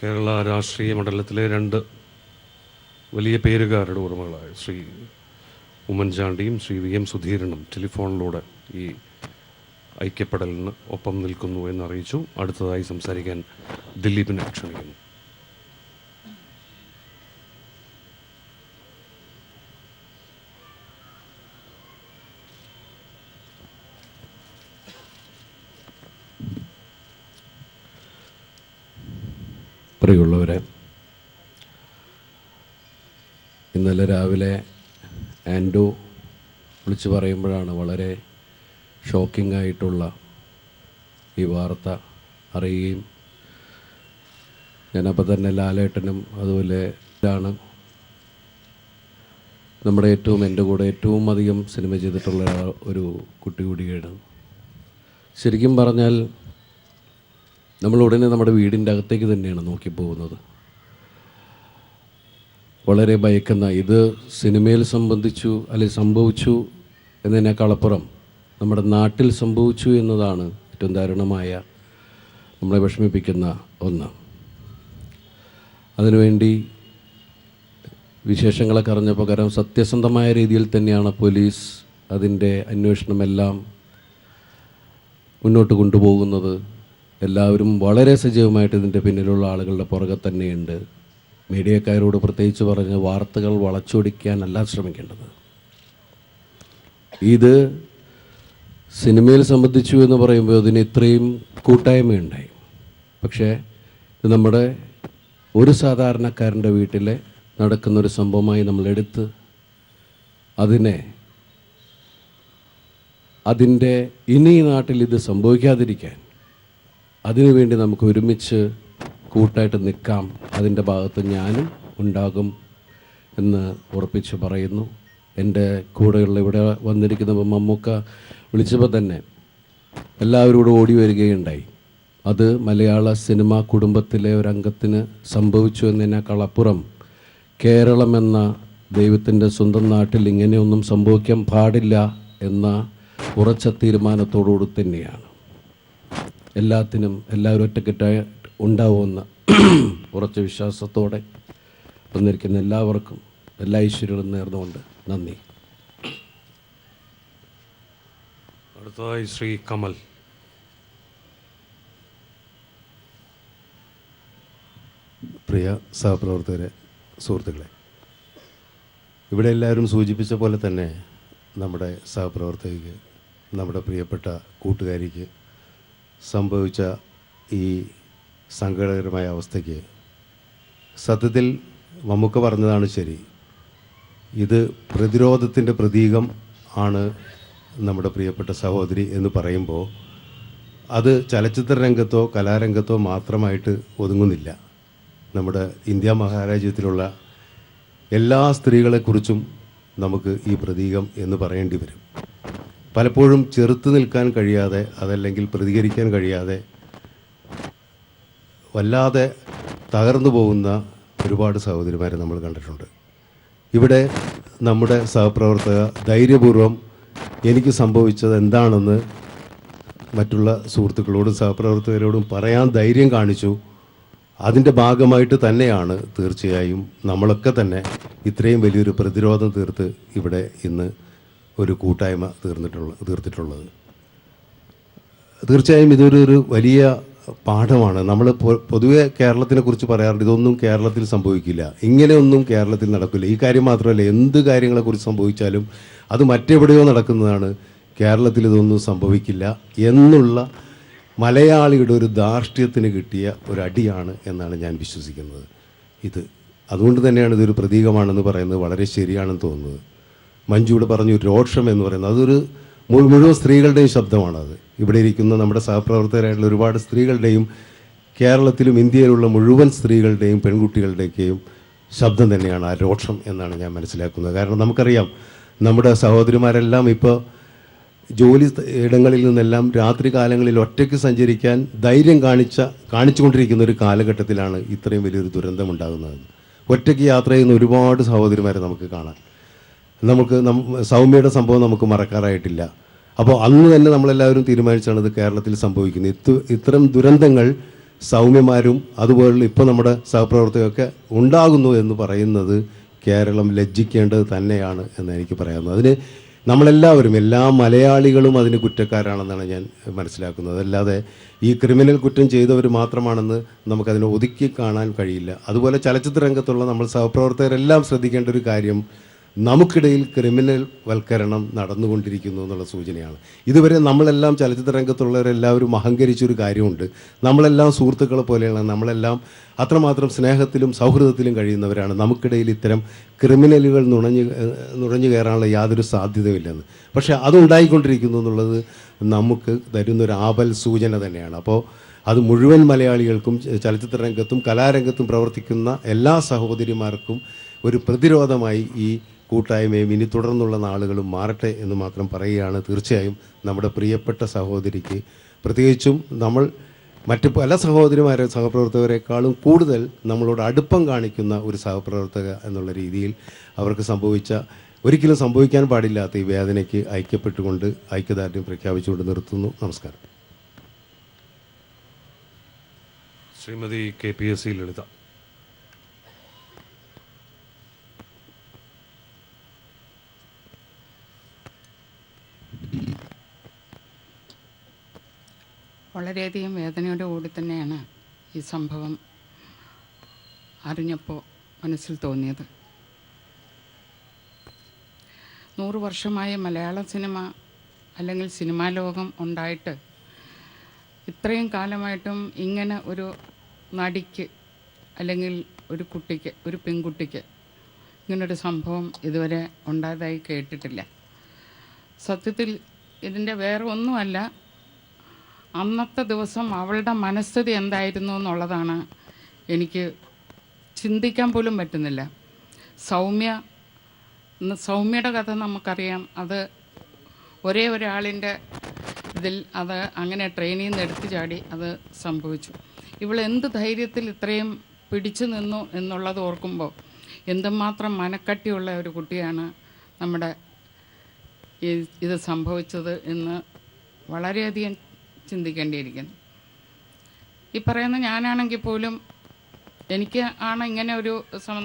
കേരള രാഷ്ട്രീയ മണ്ഡലത്തിലെ രണ്ട് വലിയ പേരുകാരുടെ ഉടമകളായ ശ്രീ ഉമ്മൻചാണ്ടിയും ശ്രീ VM സുധീരനും ടെലിഫോണിലൂടെ ഈ ഐക്യപ്പെടലിന് ഒപ്പം നിൽക്കുന്നു എന്നറിയിച്ചു. അടുത്തതായി സംസാരിക്കാൻ ദിലീപിനെ ക്ഷണിക്കുന്നു. പ്രിയമുള്ളവരെ, ഇന്നലെ രാവിലെ ആൻഡോ വിളിച്ചു പറയുമ്പോഴാണ് വളരെ ഷോക്കിംഗ് ആയിട്ടുള്ള ഈ വാർത്ത അറിയുകയും ഞാനപ്പോൾ തന്നെ ലാലേട്ടനും അതുപോലെ ആണ് നമ്മുടെ എൻ്റെ കൂടെ ഏറ്റവും അധികം സിനിമ ചെയ്തിട്ടുള്ള ഒരു കുട്ടി കൂടിയാണ്. ശരിക്കും പറഞ്ഞാൽ നമ്മൾ ഉടനെ നമ്മുടെ വീടിൻ്റെ അകത്തേക്ക് തന്നെയാണ് നോക്കിപ്പോകുന്നത്. വളരെ ഭയക്കുന്ന, ഇത് സിനിമയിൽ സംഭവിച്ചു എന്നതിനേക്കാളപ്പുറം നമ്മുടെ നാട്ടിൽ സംഭവിച്ചു എന്നതാണ് ഏറ്റവും ദാരുണമായ, നമ്മളെ വിഷമിപ്പിക്കുന്ന ഒന്ന്. അതിനുവേണ്ടി വിശേഷങ്ങളൊക്കെ അറിഞ്ഞപ്പോൾ, കാരണം സത്യസന്ധമായ രീതിയിൽ തന്നെയാണ് പോലീസ് അതിൻ്റെ അന്വേഷണമെല്ലാം മുന്നോട്ട് കൊണ്ടുപോകുന്നത്. എല്ലാവരും വളരെ സജീവമായിട്ട് ഇതിൻ്റെ പിന്നിലുള്ള ആളുകളുടെ പുറകെ തന്നെയുണ്ട്. മീഡിയക്കാരോട് പ്രത്യേകിച്ച് പറഞ്ഞ് വാർത്തകൾ വളച്ചൊടിക്കാനല്ല ശ്രമിക്കേണ്ടത്. ഇത് സിനിമയിൽ സംബന്ധിച്ചു എന്ന് പറയുമ്പോൾ അതിന് ഇത്രയും കൂട്ടായ്മയുണ്ടായി. പക്ഷേ ഇത് നമ്മുടെ ഒരു സാധാരണക്കാരൻ്റെ വീട്ടിലെ നടക്കുന്നൊരു സംഭവമായി നമ്മളെടുത്ത് അതിൻ്റെ ഇനി നാട്ടിൽ ഇത് സംഭവിക്കാതിരിക്കാൻ അതിനുവേണ്ടി നമുക്ക് ഒരുമിച്ച് കൂട്ടായിട്ട് നിൽക്കാം. അതിൻ്റെ ഭാഗത്ത് ഞാനും ഉണ്ടാകും എന്ന് ഉറപ്പിച്ച് പറയുന്നു. എൻ്റെ കൂടെയുള്ള ഇവിടെ വന്നിരിക്കുന്ന മമ്മൂക്ക വിളിച്ചപ്പോൾ തന്നെ എല്ലാവരും കൂടെ ഓടി വരികയുണ്ടായി. അത് മലയാള സിനിമാ കുടുംബത്തിലെ ഒരംഗത്തിന് സംഭവിച്ചു എന്നതിനേക്കാൾ അപ്പുറം കേരളം എന്ന ദൈവത്തിൻ്റെ സ്വന്തം നാട്ടിൽ ഇങ്ങനെയൊന്നും സംഭവിക്കാൻ പാടില്ല എന്ന ഉറച്ച തീരുമാനത്തോടുകൂടി തന്നെയാണ് എല്ലാവരും ഒറ്റക്കെട്ടായി ഉണ്ടാവുമെന്ന ഉറച്ച വിശ്വാസത്തോടെ വന്നിരിക്കുന്ന എല്ലാവർക്കും എല്ലാ ഐശ്വര്യങ്ങളും നേർന്നുകൊണ്ട് നന്ദി. അടുത്തതായി ശ്രീ കമൽ. പ്രിയ സഹപ്രവർത്തകരെ, സുഹൃത്തുക്കളെ, ഇവിടെ എല്ലാവരും സൂചിപ്പിച്ച പോലെ തന്നെ നമ്മുടെ സഹപ്രവർത്തകയ്ക്ക്, നമ്മുടെ പ്രിയപ്പെട്ട കൂട്ടുകാരിക്ക് സംഭവിച്ച ഈ സങ്കടകരമായ അവസ്ഥയ്ക്ക് സത്യത്തിൽ മമ്മൂക്ക പറഞ്ഞതാണ് ശരി. ഇത് പ്രതിരോധത്തിൻ്റെ പ്രതീകം ആണ് നമ്മുടെ പ്രിയപ്പെട്ട സഹോദരി എന്ന് പറയുമ്പോൾ അത് ചലച്ചിത്ര രംഗത്തോ കലാരംഗത്തോ മാത്രമായിട്ട് ഒതുങ്ങുന്നില്ല. നമ്മുടെ ഇന്ത്യ മഹാരാജ്യത്തിലുള്ള എല്ലാ സ്ത്രീകളെക്കുറിച്ചും നമുക്ക് ഈ പ്രതീകം എന്ന് പറയേണ്ടി വരും. പലപ്പോഴും ചെറുത്ത് നിൽക്കാൻ കഴിയാതെ, അതല്ലെങ്കിൽ പ്രതികരിക്കാൻ കഴിയാതെ വല്ലാതെ തകർന്നു പോകുന്ന ഒരുപാട് സഹോദരിമാരെ നമ്മൾ കണ്ടിട്ടുണ്ട്. ഇവിടെ നമ്മുടെ സഹപ്രവർത്തക ധൈര്യപൂർവ്വം എനിക്ക് സംഭവിച്ചത് എന്താണെന്ന് മറ്റുള്ള സുഹൃത്തുക്കളോടും സഹപ്രവർത്തകരോടും പറയാൻ ധൈര്യം കാണിച്ചു. അതിൻ്റെ ഭാഗമായിട്ട് തന്നെയാണ് തീർച്ചയായും നമ്മളൊക്കെ തന്നെ ഇത്രയും വലിയൊരു പ്രതിരോധം തീർത്ത് ഇവിടെ ഇന്ന് ഒരു കൂട്ടായ്മ തീർത്തിട്ടുള്ളത്. തീർച്ചയായും ഇതൊരു വലിയ പാഠമാണ്. നമ്മൾ പൊതുവെ കേരളത്തിനെ കുറിച്ച് പറയാറുണ്ട്, ഇതൊന്നും കേരളത്തിൽ സംഭവിക്കില്ല, ഇങ്ങനെയൊന്നും കേരളത്തിൽ നടക്കില്ല. ഈ കാര്യം മാത്രമല്ല, എന്ത് കാര്യങ്ങളെക്കുറിച്ച് സംഭവിച്ചാലും അത് മറ്റെവിടെയോ നടക്കുന്നതാണ്, കേരളത്തിൽ ഇതൊന്നും സംഭവിക്കില്ല എന്നുള്ള മലയാളിയുടെ ഒരു ധാർഷ്ട്യത്തിന് കിട്ടിയ ഒരടിയാണ് എന്നാണ് ഞാൻ വിശ്വസിക്കുന്നത്. അതുകൊണ്ട് തന്നെയാണ് ഇതൊരു പ്രതീകമാണെന്ന് പറയുന്നത് വളരെ ശരിയാണെന്ന് തോന്നുന്നത്. മഞ്ജുവിടെ പറഞ്ഞു രോഷം എന്ന് പറയുന്നത്, അതൊരു മുഴുവൻ സ്ത്രീകളുടെയും ശബ്ദമാണത്. ഇവിടെ ഇരിക്കുന്ന നമ്മുടെ സഹപ്രവർത്തകരായിട്ടുള്ള ഒരുപാട് സ്ത്രീകളുടെയും കേരളത്തിലും ഇന്ത്യയിലുള്ള മുഴുവൻ സ്ത്രീകളുടെയും പെൺകുട്ടികളുടെയൊക്കെയും ശബ്ദം തന്നെയാണ് ആ രോഷം എന്നാണ് ഞാൻ മനസ്സിലാക്കുന്നത്. കാരണം നമുക്കറിയാം, നമ്മുടെ സഹോദരിമാരെല്ലാം ഇപ്പോൾ ജോലി ഇടങ്ങളിൽ നിന്നെല്ലാം രാത്രി കാലങ്ങളിൽ ഒറ്റയ്ക്ക് സഞ്ചരിക്കാൻ ധൈര്യം കാണിച്ചുകൊണ്ടിരിക്കുന്ന ഒരു കാലഘട്ടത്തിലാണ് ഇത്രയും വലിയൊരു ദുരന്തം ഉണ്ടാകുന്നത്. ഒറ്റയ്ക്ക് യാത്ര ചെയ്യുന്ന ഒരുപാട് സഹോദരിമാരെ നമുക്ക് കാണാം. സൗമ്യയുടെ സംഭവം നമുക്ക് മറക്കാറായിട്ടില്ല. അപ്പോൾ അന്ന് തന്നെ നമ്മളെല്ലാവരും തീരുമാനിച്ചാണ് ഇത് കേരളത്തിൽ സംഭവിക്കുന്നത്. ഇത്തരം ദുരന്തങ്ങൾ സൗമ്യമാരും അതുപോലുള്ള ഇപ്പോൾ നമ്മുടെ സഹപ്രവർത്തകരൊക്കെ ഉണ്ടാകുന്നു എന്ന് പറയുന്നത് കേരളം ലജ്ജിക്കേണ്ടത് തന്നെയാണ് എന്ന് എനിക്ക് പറയാവുന്നത്. അതിന് നമ്മളെല്ലാവരും, എല്ലാ മലയാളികളും അതിന് കുറ്റക്കാരാണെന്നാണ് ഞാൻ മനസ്സിലാക്കുന്നത്. അല്ലാതെ ഈ ക്രിമിനൽ കുറ്റം ചെയ്തവർ മാത്രമാണെന്ന് നമുക്കതിനെ ഒതുക്കി കാണാൻ കഴിയില്ല. അതുപോലെ ചലച്ചിത്ര രംഗത്തുള്ള നമ്മൾ സഹപ്രവർത്തകരെല്ലാം ശ്രദ്ധിക്കേണ്ട ഒരു കാര്യം, നമുക്കിടയിൽ ക്രിമിനൽ വൽക്കരണം നടന്നുകൊണ്ടിരിക്കുന്നു എന്നുള്ള സൂചനയാണ്. ഇതുവരെ നമ്മളെല്ലാം ചലച്ചിത്ര രംഗത്തുള്ളവരെല്ലാവരും അഹങ്കരിച്ചൊരു കാര്യമുണ്ട്. നമ്മളെല്ലാം സുഹൃത്തുക്കളെ പോലെയാണ്, നമ്മളെല്ലാം അത്രമാത്രം സ്നേഹത്തിലും സൗഹൃദത്തിലും കഴിയുന്നവരാണ്. നമുക്കിടയിൽ ഇത്തരം ക്രിമിനലുകൾ നുഴഞ്ഞു കയറാനുള്ള യാതൊരു സാധ്യതയുമില്ലെന്ന്. പക്ഷേ അതുണ്ടായിക്കൊണ്ടിരിക്കുന്നു എന്നുള്ളത് നമുക്ക് തരുന്നൊരു ആപൽ സൂചന തന്നെയാണ്. അപ്പോൾ അത് മുഴുവൻ മലയാളികൾക്കും ചലച്ചിത്ര രംഗത്തും കലാരംഗത്തും പ്രവർത്തിക്കുന്ന എല്ലാ സഹോദരിമാർക്കും ഒരു പ്രതിരോധമായി ഈ കൂട്ടായ്മയും ഇനി തുടർന്നുള്ള നാളുകളും മാറട്ടെ എന്ന് മാത്രം പറയുകയാണ്. തീർച്ചയായും നമ്മുടെ പ്രിയപ്പെട്ട സഹോദരിക്ക്, പ്രത്യേകിച്ചും നമ്മൾ മറ്റ് പല സഹപ്രവർത്തകരെക്കാളും കൂടുതൽ നമ്മളോട് അടുപ്പം കാണിക്കുന്ന ഒരു സഹപ്രവർത്തക എന്നുള്ള രീതിയിൽ അവർക്ക് ഒരിക്കലും സംഭവിക്കാൻ പാടില്ലാത്ത ഈ വേദനയ്ക്ക് ഐക്യപ്പെട്ടുകൊണ്ട് ഐക്യദാർഢ്യം പ്രഖ്യാപിച്ചുകൊണ്ട് നിർത്തുന്നു. നമസ്കാരം. ശ്രീമതി KPSC ലളിത. വളരെയധികം വേദനയോടെ കൂടി തന്നെയാണ് ഈ സംഭവം അറിഞ്ഞപ്പോൾ മനസ്സിൽ തോന്നിയത്. 100 വർഷമായി മലയാള സിനിമ അല്ലെങ്കിൽ സിനിമാ ലോകം ഉണ്ടായിട്ട് ഇത്രയും കാലമായിട്ടും ഇങ്ങനെ ഒരു നടിക്ക് അല്ലെങ്കിൽ ഒരു കുട്ടിക്ക്, ഒരു പെൺകുട്ടിക്ക് ഇങ്ങനൊരു സംഭവം ഇതുവരെ ഉണ്ടായതായി കേട്ടിട്ടില്ല. സത്യത്തിൽ ഇതിൻ്റെ വേറെ ഒന്നുമല്ല, അന്നത്തെ ദിവസം അവളുടെ മനസ്ഥിതി എന്തായിരുന്നു എന്നുള്ളതാണ് എനിക്ക് ചിന്തിക്കാൻ പോലും പറ്റുന്നില്ല. സൗമ്യയുടെ കഥ നമുക്കറിയാം. അത് ഒരേ ഒരാളിൻ്റെ ഇതിൽ അത് അങ്ങനെ ട്രെയിനിൽ നിന്ന് എടുത്തു ചാടി അത് സംഭവിച്ചു. ഇവൾ എന്ത് ധൈര്യത്തിൽ ഇത്രയും പിടിച്ചു നിന്നു എന്നുള്ളത് ഓർക്കുമ്പോൾ എന്തുമാത്രം മനക്കട്ടിയുള്ള ഒരു കുട്ടിയാണ് നമ്മുടെ ഇത് സംഭവിച്ചത് എന്ന് വളരെയധികം ചിന്തിക്കേണ്ടിയിരിക്കുന്നു. ഈ പറയുന്ന ഞാനാണെങ്കിൽ പോലും എനിക്ക് ഇങ്ങനെ ഒരു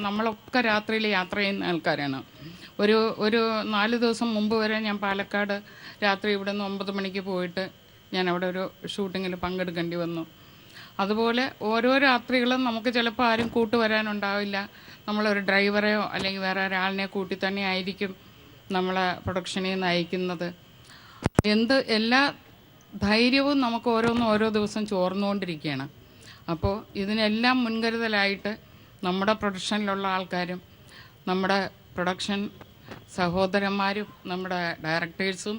നമ്മളൊക്കെ രാത്രിയിൽ യാത്ര ചെയ്യുന്ന ആൾക്കാരാണ്. ഒരു 4 ദിവസം മുമ്പ് വരെ ഞാൻ പാലക്കാട് രാത്രി ഇവിടെ നിന്ന് 9 മണിക്ക് പോയിട്ട് ഞാൻ അവിടെ ഒരു ഷൂട്ടിങ്ങിൽ പങ്കെടുക്കേണ്ടി വന്നു. അതുപോലെ ഓരോ രാത്രികളും നമുക്ക് ചിലപ്പോൾ ആരും കൂട്ടുവരാനുണ്ടാവില്ല. നമ്മളൊരു ഡ്രൈവറെയോ അല്ലെങ്കിൽ വേറെ ഒരാളിനെ കൂട്ടി തന്നെ ആയിരിക്കും നമ്മളെ പ്രൊഡക്ഷനിൽ നിന്ന് അയക്കുന്നത്. എല്ലാ ധൈര്യവും നമുക്ക് ഓരോ ദിവസം ചോർന്നുകൊണ്ടിരിക്കുകയാണ്. അപ്പോൾ ഇതിനെല്ലാം മുൻകരുതലായിട്ട് നമ്മുടെ പ്രൊഡക്ഷനിലുള്ള ആൾക്കാരും നമ്മുടെ പ്രൊഡക്ഷൻ സഹോദരന്മാരും നമ്മുടെ ഡയറക്ടേഴ്സും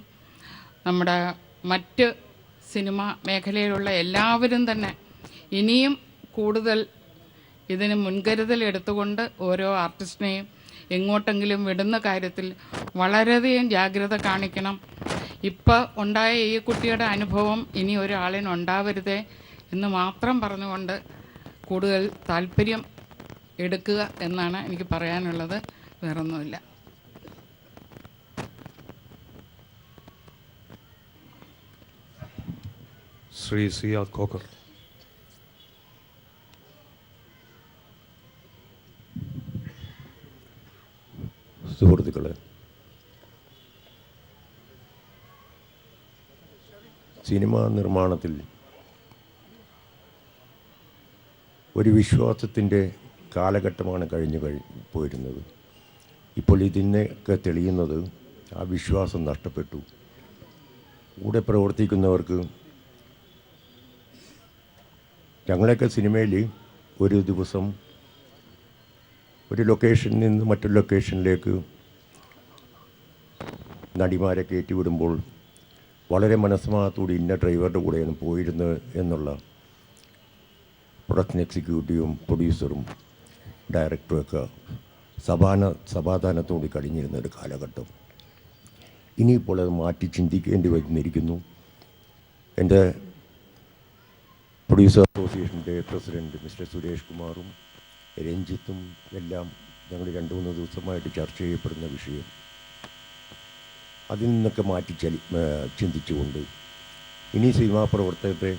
നമ്മുടെ മറ്റ് സിനിമ മേഖലയിലുള്ള എല്ലാവരും തന്നെ ഇനിയും കൂടുതൽ ഇതിന് മുൻകരുതൽ എടുത്തുകൊണ്ട് ഓരോ ആർട്ടിസ്റ്റിനെയും എങ്ങോട്ടെങ്കിലും വിടുന്ന കാര്യത്തിൽ വളരെയധികം ജാഗ്രത കാണിക്കണം. ഇപ്പോൾ ഉണ്ടായ ഈ കുട്ടിയുടെ അനുഭവം ഇനി ഒരാളിനുണ്ടാവരുതേ എന്ന് മാത്രം പറഞ്ഞുകൊണ്ട് കൂടുതൽ താല്പര്യം എടുക്കുക എന്നാണ് എനിക്ക് പറയാനുള്ളത്. വേറൊന്നുമില്ല. ശ്രീ സിയാദ് കോക്കർ. സുഹൃത്തുക്കളെ, സിനിമാ നിർമ്മാണത്തിൽ ഒരു വിശ്വാസത്തിൻ്റെ കാലഘട്ടമാണ് കഴിഞ്ഞു പോയിരുന്നത്. ഇപ്പോൾ ഇതിനൊക്കെ തെളിയുന്നത് ആ വിശ്വാസം നഷ്ടപ്പെട്ടു. കൂടെ പ്രവർത്തിക്കുന്നവർക്ക് ഞങ്ങളൊക്കെ സിനിമയിൽ ഒരു ദിവസം ഒരു ലൊക്കേഷനിൽ നിന്ന് മറ്റൊരു ലൊക്കേഷനിലേക്ക് നടിമാരെ കയറ്റിവിടുമ്പോൾ വളരെ മനസ്സമാകത്തോടെ ഇന്ന ഡ്രൈവറുടെ കൂടെയാണ് പോയിരുന്നത് എന്നുള്ള പ്രൊഡക്ഷൻ എക്സിക്യൂട്ടീവും പ്രൊഡ്യൂസറും ഡയറക്ടറുമൊക്കെ സമാധാനത്തോടെ കഴിഞ്ഞിരുന്നൊരു കാലഘട്ടം. ഇനിയിപ്പോൾ അത് മാറ്റി ചിന്തിക്കേണ്ടി വന്നിരിക്കുന്നു. എൻ്റെ പ്രൊഡ്യൂസർ അസോസിയേഷൻ്റെ പ്രസിഡൻറ്റ് മിസ്റ്റർ സുരേഷ് കുമാറും രഞ്ജിത്തും എല്ലാം ഞങ്ങൾ 2-3 ദിവസമായിട്ട് ചർച്ച ചെയ്യപ്പെടുന്ന വിഷയം, അതിൽ നിന്നൊക്കെ മാറ്റി ചിന്തിച്ചുകൊണ്ട് ഇനി സിനിമാ പ്രവർത്തകരുടെ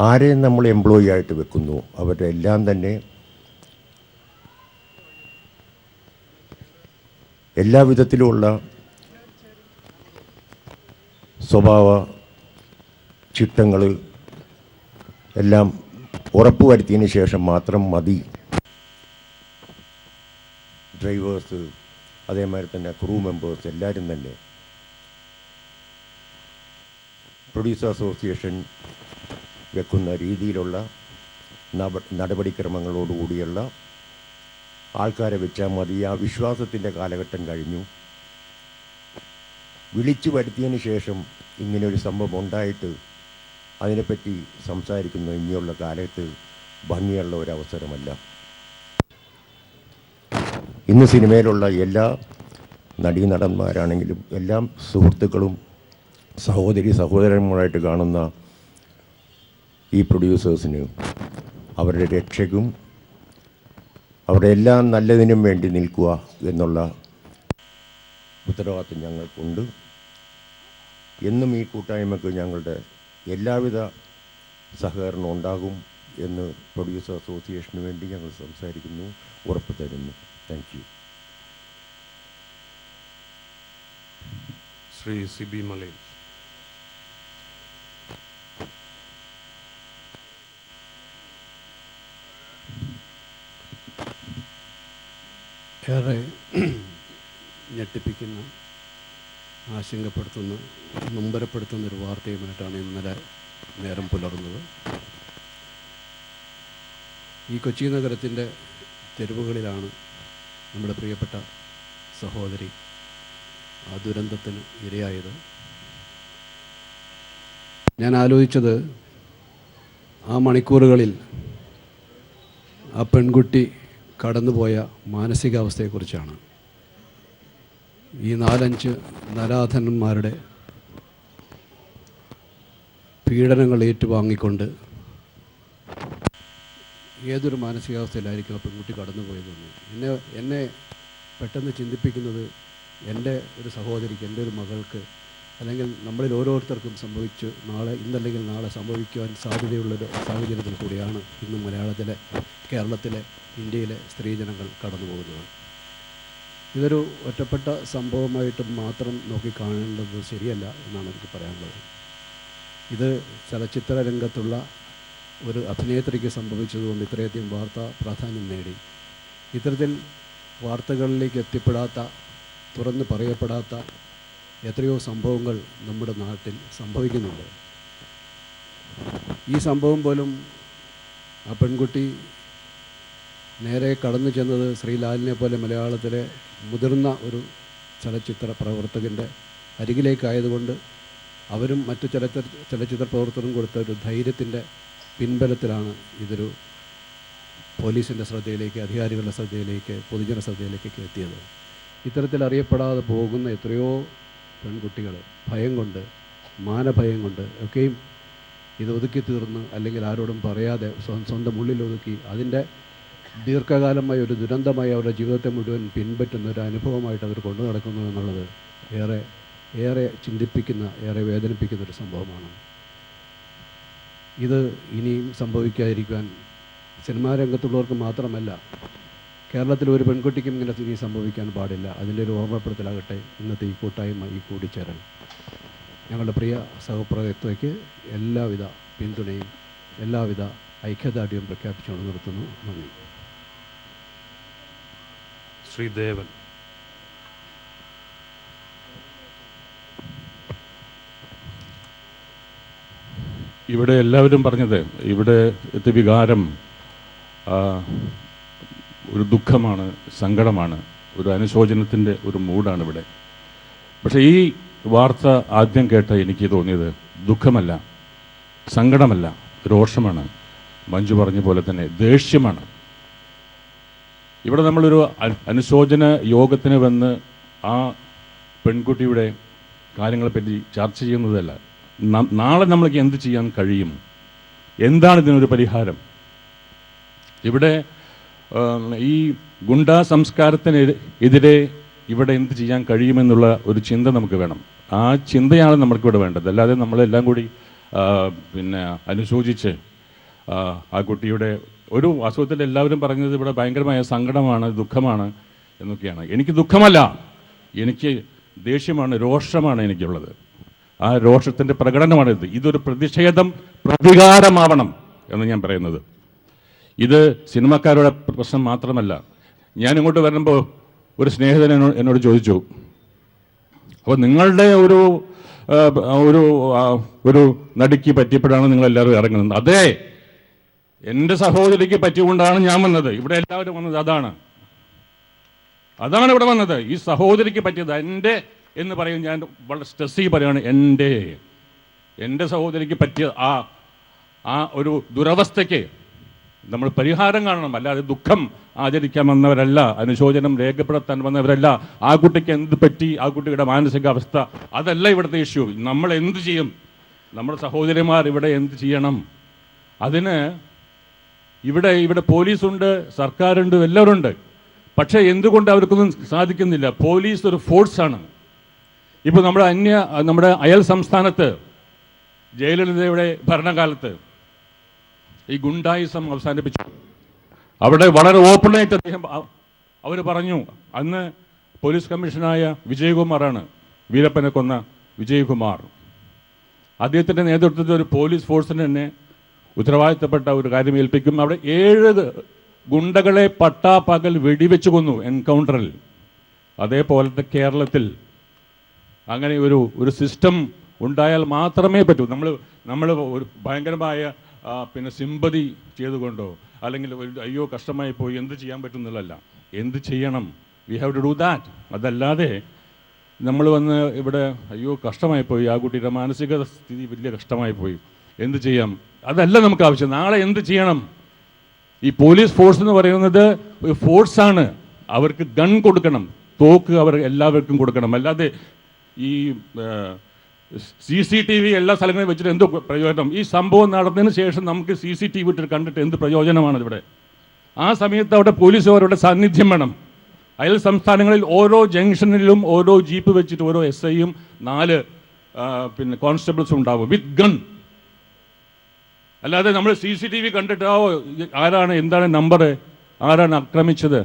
ആരെ നമ്മൾ എംപ്ലോയി ആയിട്ട് വെക്കുന്നു അവരുടെ എല്ലാം തന്നെ എല്ലാ വിധത്തിലുമുള്ള സ്വഭാവ ചിട്ടങ്ങൾ എല്ലാം ഉറപ്പുവരുത്തിയതിന് ശേഷം മാത്രം മതി ഡ്രൈവേഴ്സ്, അതേമാതിരി തന്നെ ക്രൂ മെമ്പേഴ്സ് എല്ലാവരും തന്നെ പ്രൊഡ്യൂസർ അസോസിയേഷൻ വെക്കുന്ന രീതിയിലുള്ള നടപടിക്രമങ്ങളോടുകൂടിയുള്ള ആൾക്കാരെ വെച്ചാൽ മതി. ആ വിശ്വാസത്തിൻ്റെ കാലഘട്ടം കഴിഞ്ഞു. വിളിച്ചു വരുത്തിയതിന് ശേഷം ഇങ്ങനെയൊരു സംഭവം ഉണ്ടായിട്ട് അതിനെപ്പറ്റി സംസാരിക്കുന്ന ഇനിയുള്ള കാലത്ത് ഭംഗിയുള്ള ഒരവസരമല്ല. ഇന്ന് സിനിമയിലുള്ള എല്ലാ നടീനടന്മാരാണെങ്കിലും എല്ലാം സുഹൃത്തുക്കളും സഹോദരന്മാരായിട്ട് കാണുന്ന ഈ പ്രൊഡ്യൂസേഴ്സിന് അവരുടെ രക്ഷയ്ക്കും അവരുടെ എല്ലാം നല്ലതിനും വേണ്ടി നിൽക്കുക എന്നുള്ള ഉത്തരവാദിത്വം ഞങ്ങൾക്കുണ്ട്. എന്നും ഈ കൂട്ടായ്മയ്ക്ക് ഞങ്ങളുടെ എല്ലാവിധ സഹകരണം ഉണ്ടാകും എന്ന് പ്രൊഡ്യൂസർ അസോസിയേഷന് വേണ്ടി ഞങ്ങൾ സംസാരിക്കുന്നു, ഉറപ്പ് തരുന്നു. Thank you. ശ്രീ CB മലയിൽ. ഏറെ ഞെട്ടിപ്പിക്കുന്ന, ആശങ്കപ്പെടുത്തുന്ന, നൊമ്പരപ്പെടുത്തുന്ന ഒരു വാർത്തയുമായിട്ടാണ് ഇന്നലെ നേരം പുലർന്നത്. ഈ കൊച്ചി നഗരത്തിൻ്റെ തെരുവുകളിലാണ് നമ്മുടെ പ്രിയപ്പെട്ട സഹോദരി ആ ദുരന്തത്തിന് ഇരയായത്. ഞാൻ ആലോചിച്ചത് ആ മണിക്കൂറുകളിൽ ആ പെൺകുട്ടി കടന്നുപോയ മാനസികാവസ്ഥയെക്കുറിച്ചാണ്. ഈ 4-5 നരാധനന്മാരുടെ പീഡനങ്ങൾ ഏറ്റുവാങ്ങിക്കൊണ്ട് ഏതൊരു മാനസികാവസ്ഥയിലായിരിക്കും ആ പെൺകുട്ടി കടന്നുപോയതെന്ന് എന്നെ പെട്ടെന്ന് ചിന്തിപ്പിക്കുന്നത് എൻ്റെ ഒരു സഹോദരിക്ക്, എൻ്റെ ഒരു മകൾക്ക്, അല്ലെങ്കിൽ നമ്മളിൽ ഓരോരുത്തർക്കും ഇന്നല്ലെങ്കിൽ നാളെ സംഭവിക്കുവാൻ സാധ്യതയുള്ളൊരു സാഹചര്യത്തിൽ കൂടിയാണ് ഇന്ന് കേരളത്തിലെ, ഇന്ത്യയിലെ സ്ത്രീജനങ്ങൾ കടന്നു പോകുന്നത്. ഇതൊരു ഒറ്റപ്പെട്ട സംഭവമായിട്ട് മാത്രം നോക്കിക്കാണേണ്ടത് ശരിയല്ല എന്നാണ് എനിക്ക് പറയാനുള്ളത്. ഇത് ചലച്ചിത്ര രംഗത്തുള്ള ഒരു അഭിനേത്രിക്ക് സംഭവിച്ചതുകൊണ്ട് ഇത്രയധികം വാർത്താ പ്രാധാന്യം നേടി. ഇത്തരത്തിൽ വാർത്തകളിലേക്ക് എത്തിപ്പെടാത്ത, തുറന്ന് പറയപ്പെടാത്ത എത്രയോ സംഭവങ്ങൾ നമ്മുടെ നാട്ടിൽ സംഭവിക്കുന്നുണ്ട്. ഈ സംഭവം പോലും ആ പെൺകുട്ടി നേരെ കടന്നു ചെന്നത് ശ്രീലാലിനെ പോലെ മലയാളത്തിലെ മുതിർന്ന ഒരു ചലച്ചിത്ര പ്രവർത്തകൻ്റെ അരികിലേക്കായതുകൊണ്ട് അവരും മറ്റു ചലച്ചിത്ര പ്രവർത്തകരും കൊടുത്ത ഒരു ധൈര്യത്തിൻ്റെ പിൻബലത്തിലാണ് ഇതൊരു പോലീസിൻ്റെ ശ്രദ്ധയിലേക്ക്, അധികാരികളുടെ ശ്രദ്ധയിലേക്ക്, പൊതുജന ശ്രദ്ധയിലേക്കൊക്കെ എത്തിയത്. ഇത്തരത്തിൽ അറിയപ്പെടാതെ പോകുന്ന എത്രയോ പെൺകുട്ടികൾ ഭയം കൊണ്ട്, മാനഭയം കൊണ്ട് ഒക്കെയും ഇത് ഒതുക്കി തീർന്ന്, അല്ലെങ്കിൽ ആരോടും പറയാതെ സ്വന്തം ഉള്ളിൽ ഒതുക്കി അതിൻ്റെ ദീർഘകാലമായ ഒരു ദുരന്തമായി അവരുടെ ജീവിതത്തെ മുഴുവൻ പിൻപറ്റുന്ന ഒരു അനുഭവമായിട്ട് അവർ കൊണ്ടു നടക്കുന്നു എന്നുള്ളത് ഏറെ ചിന്തിപ്പിക്കുന്ന, ഏറെ വേദനിപ്പിക്കുന്ന ഒരു സംഭവമാണ്. ഇത് ഇനിയും സംഭവിക്കാതിരിക്കാൻ സിനിമാ രംഗത്തുള്ളവർക്ക് മാത്രമല്ല, കേരളത്തിൽ ഒരു പെൺകുട്ടിക്കും ഇങ്ങനെ ഇനി സംഭവിക്കാൻ പാടില്ല. അതിൻ്റെ ഒരു ഓർമ്മപ്പെടുത്തലാകട്ടെ ഇന്നത്തെ ഈ കൂട്ടായ്മ, ഈ കൂടിച്ചേരൽ. ഞങ്ങളുടെ പ്രിയ സഹപ്രവർത്തകയ്ക്ക് എല്ലാവിധ പിന്തുണയും എല്ലാവിധ ഐക്യദാർഢ്യവും പ്രഖ്യാപിച്ചുകൊണ്ട് നിർത്തുന്നു. നന്ദി. ശ്രീ ദേവൻ. ഇവിടെ എല്ലാവരും പറഞ്ഞത്, ഇവിടെ വികാരം ഒരു ദുഃഖമാണ്, സങ്കടമാണ്, ഒരു അനുശോചനത്തിൻ്റെ ഒരു മൂഡാണ് ഇവിടെ. പക്ഷേ ഈ വാർത്ത ആദ്യം കേട്ട എനിക്ക് തോന്നിയത് ദുഃഖമല്ല, സങ്കടമല്ല, രോഷമാണ്. മഞ്ജു പറഞ്ഞ പോലെ തന്നെ ദേഷ്യമാണ്. ഇവിടെ നമ്മളൊരു അനുശോചന യോഗത്തിന് വന്ന് ആ പെൺകുട്ടിയുടെ കാര്യങ്ങളെപ്പറ്റി ചർച്ച ചെയ്യുന്നതല്ല. നാളെ നമ്മൾക്ക് എന്ത് ചെയ്യാൻ കഴിയും, എന്താണ് ഇതിനൊരു പരിഹാരം? ഇവിടെ ഈ ഗുണ്ടാ സംസ്കാരത്തിനെതിരെ ഇവിടെ എന്ത് ചെയ്യാൻ കഴിയുമെന്നുള്ള ഒരു ചിന്ത നമുക്ക് വേണം. ആ ചിന്തയാണ് നമുക്കിവിടെ വേണ്ടത്. അല്ലാതെ നമ്മളെല്ലാം കൂടി അനുശോചിച്ച് ആ കുട്ടിയുടെ ഒരു അസുഖത്തിൽ എല്ലാവരും പറഞ്ഞത് ഇവിടെ ഭയങ്കരമായ സങ്കടമാണ്, ദുഃഖമാണ് എന്നൊക്കെയാണ്. എനിക്ക് ദുഃഖമല്ല, എനിക്ക് ദേഷ്യമാണ്, രോഷമാണ് എനിക്കുള്ളത്. ആ രോഷത്തിൻ്റെ പ്രകടനമാണിത്. ഇതൊരു പ്രതിഷേധം, പ്രതികാരമാവണം എന്ന് ഞാൻ പറയുന്നത്. ഇത് സിനിമക്കാരുടെ പ്രശ്നം മാത്രമല്ല. ഞാൻ ഇങ്ങോട്ട് വരുമ്പോൾ ഒരു സ്നേഹിതൻ എന്നോട് ചോദിച്ചു, അപ്പോൾ നിങ്ങളുടെ ഒരു ഒരു ഒരു നടിക്ക് പറ്റിയപ്പോഴാണ് നിങ്ങളെല്ലാവരും ഇറങ്ങുന്നത്. അതെ, എൻ്റെ സഹോദരിക്ക് പറ്റിയുകൊണ്ടാണ് ഞാൻ വന്നത്. ഇവിടെ എല്ലാവരും വന്നത് അതാണ് ഇവിടെ വന്നത്. ഈ സഹോദരിക്ക് പറ്റിയത് എൻ്റെ എന്ന് പറയും. ഞാൻ വളരെ സ്ട്രെസ് പറയുകയാണ്, എൻ്റെ സഹോദരിക്ക് പറ്റിയ ആ ഒരു ദുരവസ്ഥയ്ക്ക് നമ്മൾ പരിഹാരം കാണണം. അല്ലാതെ ദുഃഖം ആചരിക്കാൻ വന്നവരല്ല, അനുശോചനം രേഖപ്പെടുത്താൻ വന്നവരല്ല. ആ കുട്ടിക്ക് എന്ത് പറ്റി, ആ കുട്ടിയുടെ മാനസികാവസ്ഥ, അതല്ല ഇവിടുത്തെ ഇഷ്യൂ. നമ്മൾ എന്ത് ചെയ്യും, നമ്മുടെ സഹോദരിമാർ ഇവിടെ എന്ത് ചെയ്യണം? അതിന് ഇവിടെ പോലീസുണ്ട്, സർക്കാരുണ്ട്, എല്ലാവരും ഉണ്ട്. പക്ഷേ എന്തുകൊണ്ട് അവർക്കൊന്നും സാധിക്കുന്നില്ല? പോലീസ് ഒരു ഫോഴ്സാണ്. ഇപ്പോൾ നമ്മുടെ അയൽ സംസ്ഥാനത്ത് ജയലളിതയുടെ ഭരണകാലത്ത് ഈ ഗുണ്ടായിസം അവസാനിപ്പിച്ചു. അവിടെ വളരെ ഓപ്പണായിട്ട് അവർ പറഞ്ഞു, അന്ന് പോലീസ് കമ്മീഷനായ വിജയകുമാറാണ്, വീരപ്പനെ കൊന്ന വിജയകുമാർ. അദ്ദേഹത്തിൻ്റെ നേതൃത്വത്തിൽ ഒരു പോലീസ് ഫോഴ്സിന് തന്നെ ഉത്തരവാദിത്തപ്പെട്ട ഒരു കാര്യം ഏൽപ്പിക്കും. അവിടെ 7 ഗുണ്ടകളെ പട്ടാപ്പകൽ വെടിവെച്ച് കൊന്നു എൻകൗണ്ടറിൽ. അതേപോലത്തെ കേരളത്തിൽ അങ്ങനെ ഒരു സിസ്റ്റം ഉണ്ടായാൽ മാത്രമേ പറ്റൂ. നമ്മൾ ഒരു ഭയങ്കരമായ പിന്നെ സിമ്പതി ചെയ്തുകൊണ്ടോ അല്ലെങ്കിൽ അയ്യോ കഷ്ടമായി പോയി എന്ത് ചെയ്യാൻ പറ്റുന്നില്ലല്ല. എന്ത് ചെയ്യണം, we have to do that. അതല്ലാതെ നമ്മൾ വന്ന് ഇവിടെ അയ്യോ കഷ്ടമായി പോയി, ആ കുട്ടിയുടെ മാനസിക സ്ഥിതി വലിയ കഷ്ടമായി പോയി, എന്ത് ചെയ്യാം, അതല്ല നമുക്ക് ആവശ്യം. നാളെ എന്ത് ചെയ്യണം? ഈ പോലീസ് ഫോഴ്സ് എന്ന് പറയുന്നത് ഒരു ഫോഴ്സാണ്. അവർക്ക് ഗൺ കൊടുക്കണം, തോക്ക് അവർ എല്ലാവർക്കും കൊടുക്കണം. അല്ലാതെ ഈ CCTV എല്ലാ സ്ഥലങ്ങളിലും വെച്ചിട്ട് എന്തോ പ്രയോജനം? ഈ സംഭവം നടന്നതിന് ശേഷം നമുക്ക് CCTV ഇട്ട് കണ്ടിട്ട് എന്ത് പ്രയോജനമാണ് ഇവിടെ? ആ സമയത്ത് അവിടെ പോലീസുകാരുടെ സാന്നിധ്യം വേണം. അയൽ സംസ്ഥാനങ്ങളിൽ ഓരോ ജംഗ്ഷനിലും ഓരോ ജീപ്പ് വെച്ചിട്ട് ഓരോ SIയും 4 പിന്നെ കോൺസ്റ്റബിൾസും ഉണ്ടാവും വിത്ത് ഗൺ. അല്ലാതെ നമ്മൾ CCTV കണ്ടിട്ട് ആരാണ്, എന്താണ് നമ്പർ, ആരാണ് ആക്രമിച്ചത്,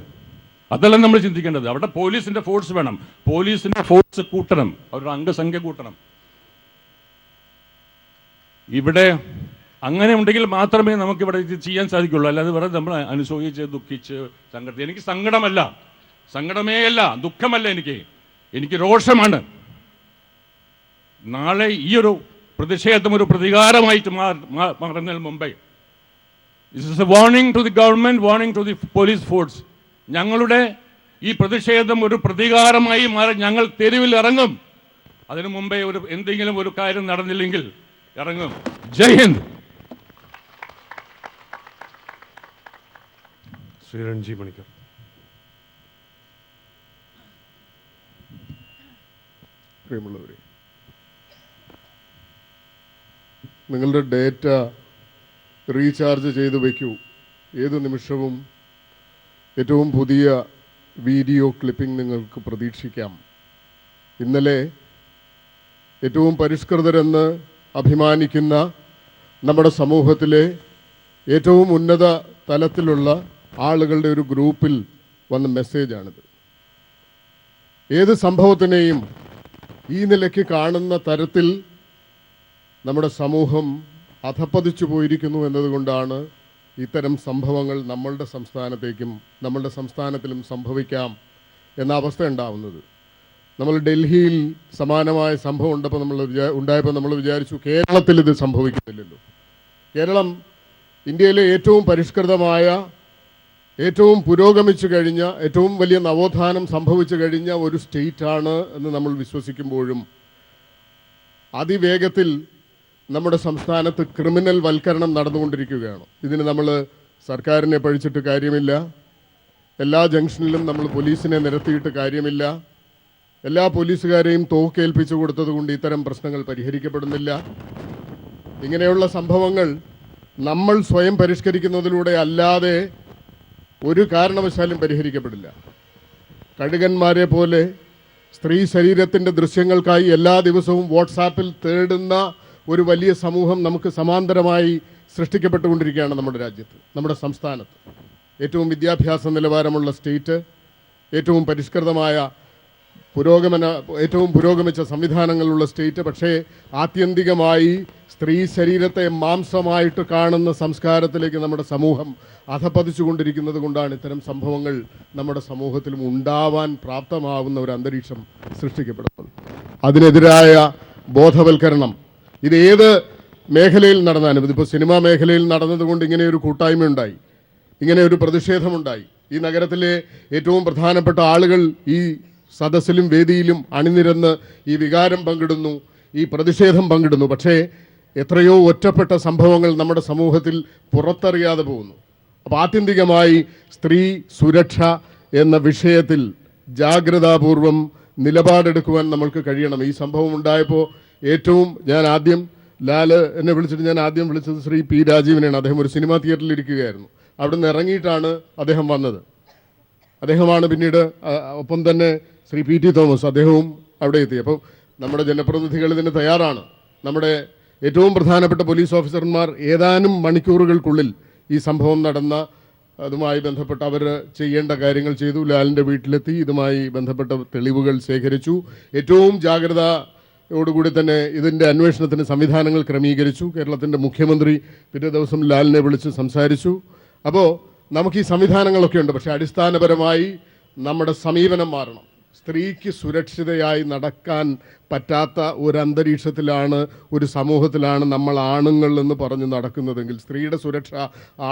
അതെല്ലാം നമ്മൾ ചിന്തിക്കേണ്ടത്. അവിടെ പോലീസിൻ്റെ ഫോഴ്സ് വേണം. പോലീസിൻ്റെ ഫോഴ്സ് കൂട്ടണം, അവരുടെ അംഗസംഖ്യ കൂട്ടണം. ഇവിടെ അങ്ങനെ ഉണ്ടെങ്കിൽ മാത്രമേ നമുക്കിവിടെ ഇത് ചെയ്യാൻ സാധിക്കുള്ളൂ. അല്ലാതെ വെറുതെ നമ്മൾ അനുശോചിച്ച് ദുഃഖിച്ച് സങ്കടത്തിൽ. എനിക്ക് സങ്കടമേ അല്ല, ദുഃഖമല്ല, എനിക്ക് രോഷമാണ്. നാളെ ഈ ഒരു പ്രതിഷേധം ഒരു പ്രതികാരമായിട്ട് മാറുന്നതിന് മുമ്പേ this is a warning to the government, warning to the police force. ഞങ്ങളുടെ ഈ പ്രതിഷേധം ഒരു പ്രതികാരമായി മാറി ഞങ്ങൾ തെരുവിൽ ഇറങ്ങും. അതിനു മുമ്പേ എന്തെങ്കിലും ഒരു കാര്യം നടന്നില്ലെങ്കിൽ ഇറങ്ങും. ജയ് ഹിന്ദ്. ശ്രീ രൺജി മണിക്കർ. പ്രിയമുള്ളവരെ, നിങ്ങളുടെ ഡേറ്റ റീചാർജ് ചെയ്ത് വയ്ക്കൂ. ഏതു നിമിഷവും ഏറ്റവും പുതിയ വീഡിയോ ക്ലിപ്പിംഗ് നിങ്ങൾക്ക് പ്രതീക്ഷിക്കാം. ഇന്നലെ ഏറ്റവും പരിഷ്കൃതരെന്ന് അഭിമാനിക്കുന്ന നമ്മുടെ സമൂഹത്തിലെ ഏറ്റവും ഉന്നത തലത്തിലുള്ള ആളുകളുടെ ഒരു ഗ്രൂപ്പിൽ വന്ന മെസ്സേജാണിത്. ഏത് സംഭവത്തിനെയും ഈ നിലയ്ക്ക് കാണുന്ന തരത്തിൽ നമ്മുടെ സമൂഹം അധപ്പതിച്ചു പോയിരിക്കുന്നു എന്നതുകൊണ്ടാണ് ഇത്തരം സംഭവങ്ങൾ നമ്മളുടെ സംസ്ഥാനത്തിലും സംഭവിക്കാം എന്ന അവസ്ഥ ഉണ്ടാവുന്നത്. നമ്മൾ ഡൽഹിയിൽ സമാനമായ സംഭവം ഉണ്ടായപ്പോൾ നമ്മൾ വിചാരിച്ചു കേരളത്തിൽ ഇത് സംഭവിക്കുന്നില്ലല്ലോ. കേരളം ഇന്ത്യയിലെ ഏറ്റവും പരിഷ്കൃതമായ, ഏറ്റവും പുരോഗമിച്ചു കഴിഞ്ഞ, ഏറ്റവും വലിയ നവോത്ഥാനം സംഭവിച്ചു കഴിഞ്ഞ ഒരു സ്റ്റേറ്റാണ് എന്ന് നമ്മൾ വിശ്വസിക്കുമ്പോഴും അതിവേഗത്തിൽ നമ്മുടെ സംസ്ഥാനത്ത് ക്രിമിനൽ വൽക്കരണം നടന്നുകൊണ്ടിരിക്കുകയാണ്. ഇതിന് നമ്മൾ സർക്കാരിനെ പഴിച്ചിട്ട് കാര്യമില്ല, എല്ലാ ജംഗ്ഷനിലും നമ്മൾ പോലീസിനെ നിരത്തിയിട്ട് കാര്യമില്ല, എല്ലാ പോലീസുകാരെയും തോക്കേൽപ്പിച്ചു കൊടുത്തതുകൊണ്ട് ഇത്തരം പ്രശ്നങ്ങൾ പരിഹരിക്കപ്പെടുന്നില്ല. ഇങ്ങനെയുള്ള സംഭവങ്ങൾ നമ്മൾ സ്വയം പരിഷ്കരിക്കുന്നതിലൂടെ അല്ലാതെ ഒരു കാരണവശാലും പരിഹരിക്കപ്പെടില്ല. കഴുകന്മാരെ പോലെ സ്ത്രീ ശരീരത്തിൻ്റെ ദൃശ്യങ്ങൾക്കായി എല്ലാ ദിവസവും വാട്സാപ്പിൽ തേടുന്ന ഒരു വലിയ സമൂഹം നമുക്ക് സമാന്തരമായി സൃഷ്ടിക്കപ്പെട്ടുകൊണ്ടിരിക്കുകയാണ് നമ്മുടെ രാജ്യത്ത്, നമ്മുടെ സംസ്ഥാനത്ത്. ഏറ്റവും വിദ്യാഭ്യാസ നിലവാരമുള്ള സ്റ്റേറ്റ്, ഏറ്റവും പരിഷ്കൃതമായ ഏറ്റവും പുരോഗമിച്ച സംവിധാനങ്ങളുള്ള സ്റ്റേറ്റ്. പക്ഷേ ആത്യന്തികമായി സ്ത്രീ ശരീരത്തെ മാംസമായിട്ട് കാണുന്ന സംസ്കാരത്തിലേക്ക് നമ്മുടെ സമൂഹം അധപ്പതിച്ചുകൊണ്ടിരിക്കുന്നത് കൊണ്ടാണ് ഇത്തരം സംഭവങ്ങൾ നമ്മുടെ സമൂഹത്തിലും ഉണ്ടാവാൻ പ്രാപ്തമാവുന്ന ഒരു അന്തരീക്ഷം സൃഷ്ടിക്കപ്പെടുന്നത്. അതിനെതിരായ ബോധവൽക്കരണം ഇത് ഏത് മേഖലയിൽ നടന്നാലും, ഇതിപ്പോൾ സിനിമാ മേഖലയിൽ നടന്നതുകൊണ്ട് ഇങ്ങനെയൊരു കൂട്ടായ്മ ഉണ്ടായി, ഇങ്ങനെ ഒരു പ്രതിഷേധമുണ്ടായി. ഈ നഗരത്തിലെ ഏറ്റവും പ്രധാനപ്പെട്ട ആളുകൾ ഈ സദസ്സിലും വേദിയിലും അണിനിരന്ന് ഈ വികാരം പങ്കിടുന്നു, ഈ പ്രതിഷേധം പങ്കിടുന്നു. പക്ഷേ എത്രയോ ഒറ്റപ്പെട്ട സംഭവങ്ങൾ നമ്മുടെ സമൂഹത്തിൽ പുറത്തറിയാതെ പോകുന്നു. അപ്പോൾ ആത്യന്തികമായി സ്ത്രീ സുരക്ഷ എന്ന വിഷയത്തിൽ ജാഗ്രതാപൂർവം നിലപാടെടുക്കുവാൻ നമ്മൾക്ക് കഴിയണം. ഈ സംഭവം ഉണ്ടായപ്പോൾ ഞാൻ ആദ്യം ലാല് എന്നെ വിളിച്ചിട്ട് ഞാൻ ആദ്യം വിളിച്ചത് ശ്രീ പി രാജീവിനെയാണ്. അദ്ദേഹം ഒരു സിനിമാ തിയേറ്ററിൽ ഇരിക്കുകയായിരുന്നു. അവിടെ നിന്ന് ഇറങ്ങിയിട്ടാണ് അദ്ദേഹം വന്നത്. അദ്ദേഹമാണ് പിന്നീട് ഒപ്പം തന്നെ ശ്രീ പി ടി തോമസ്, അദ്ദേഹവും അവിടെ എത്തി. അപ്പോൾ നമ്മുടെ ജനപ്രതിനിധികൾ ഇതിന് തയ്യാറാണ്. നമ്മുടെ ഏറ്റവും പ്രധാനപ്പെട്ട പോലീസ് ഓഫീസർമാർ ഏതാനും മണിക്കൂറുകൾക്കുള്ളിൽ ഈ സംഭവം നടന്ന അതുമായി ബന്ധപ്പെട്ട് അവർ ചെയ്യേണ്ട കാര്യങ്ങൾ ചെയ്തു. ലാലിൻ്റെ വീട്ടിലെത്തി ഇതുമായി ബന്ധപ്പെട്ട തെളിവുകൾ ശേഖരിച്ചു. ഏറ്റവും ജാഗ്രതയോടുകൂടി തന്നെ ഇതിൻ്റെ അന്വേഷണത്തിന് സംവിധാനങ്ങൾ ക്രമീകരിച്ചു. കേരളത്തിൻ്റെ മുഖ്യമന്ത്രി പിറ്റേ ദിവസം ലാലിനെ വിളിച്ച് സംസാരിച്ചു. അപ്പോൾ നമുക്ക് ഈ സംവിധാനങ്ങളൊക്കെ ഉണ്ട്, പക്ഷേ അടിസ്ഥാനപരമായി നമ്മുടെ സമീപനം മാറണം. സ്ത്രീക്ക് സുരക്ഷിതയായി നടക്കാൻ പറ്റാത്ത ഒരു അന്തരീക്ഷത്തിലാണ്, ഒരു സമൂഹത്തിലാണ് നമ്മൾ ആണുങ്ങൾ എന്ന് പറഞ്ഞ് നടക്കുന്നതെങ്കിൽ, സ്ത്രീയുടെ സുരക്ഷ